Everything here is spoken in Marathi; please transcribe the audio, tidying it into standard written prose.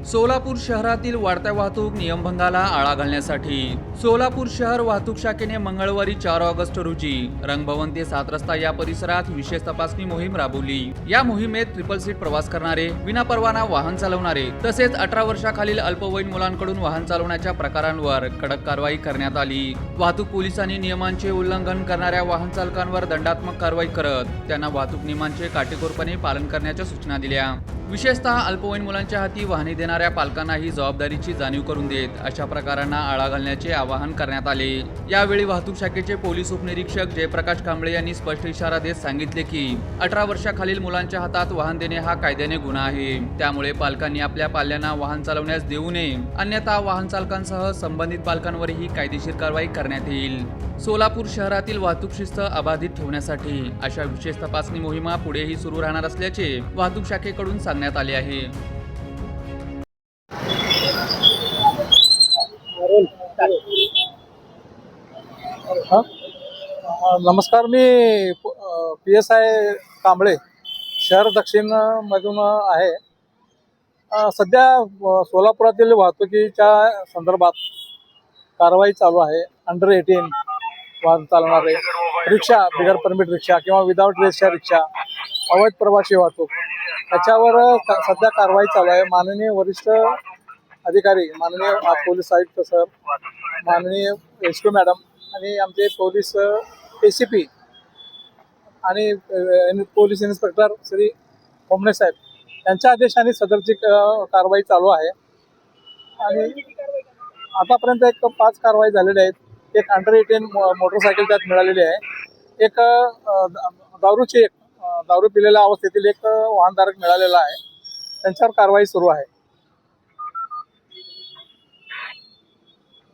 सोलापूर शहरातील वाढत्या वाहतूक नियमभंगाला आळा घालण्यासाठी सोलापूर शहर वाहतूक शाखेने मंगळवारी 4 ऑगस्ट रोजी रंगभवन ते 7 रस्ता या परिसरात विशेष तपासणी मोहीम राबवली। या मोहिमेत ट्रिपल सीट प्रवास करणारे, विनापरवाना वाहन चालवणारे तसेच 18 वर्षाखालील अल्पवयीन मुलांकडून वाहन चालवण्याच्या प्रकारांवर कडक कारवाई करण्यात आली। वाहतूक पोलिसांनी नियमांचे उल्लंघन करणाऱ्या वाहन चालकांवर दंडात्मक कारवाई करत त्यांना वाहतूक नियमांचे काटेकोरपणे पालन करण्याच्या सूचना दिल्या। विशेषतः अल्पवयीन मुलांच्या हाती वाहने देणाऱ्या पालकांना ही जबाबदारीची जाणीव करून देत अशा प्रकारांना आळा घालण्याचे आवाहन करण्यात आले। यावेळी वाहतूक शाखेचे पोलीस उपनिरीक्षक जयप्रकाश कांबळे यांनी स्पष्ट इशारा देत सांगितले की 18 वर्षाखालील मुलांच्या हातात वाहन देणे हा कायद्याने गुन्हा आहे। त्यामुळे पालकांनी आपल्या पाल्यांना वाहन चालवण्यास देऊ नये, अन्यथा वाहन चालकांसह संबंधित पालकांवरही कायदेशीर कारवाई करण्यात येईल। सोलापूर शहरातील वाहतूक शिस्त अबाधित ठेवण्यासाठी अशा विशेष तपासणी मोहिमा पुढेही सुरू राहणार असल्याचे वाहतूक शाखेकडून सांगण्यात आले आहे। नमस्कार, मी PSI कांबळे शहर दक्षिण मधून आहे। सध्या सोलापुरातील वाहतुकीच्या संदर्भात कारवाई चालू आहे। अंडर 18 वाहन चालवणारे रिक्षा, बिगर परमिट रिक्षा किंवा विदाउट रेसच्या रिक्षा, अवैध प्रवासी वाहतूक याच्यावर सध्या कारवाई चालू आहे। माननीय वरिष्ठ अधिकारी, माननीय पोलीस आयुक्त सर, माननीय SQ मॅडम आणि आमचे पोलीस ACP आणि पोलीस इन्स्पेक्टर श्री होमणे साहेब यांच्या आदेशाने सदरची कारवाई चालू आहे। आणि आतापर्यंत 5 कारवाई झालेल्या आहेत। एक अंडर 18 मोटरसायकल त्यात मिळालेली आहे। एक दारू पिलेल्या अवस्थेतील एक वाहनधारक मिळालेला आहे। त्यांच्यावर कारवाई सुरू आहे।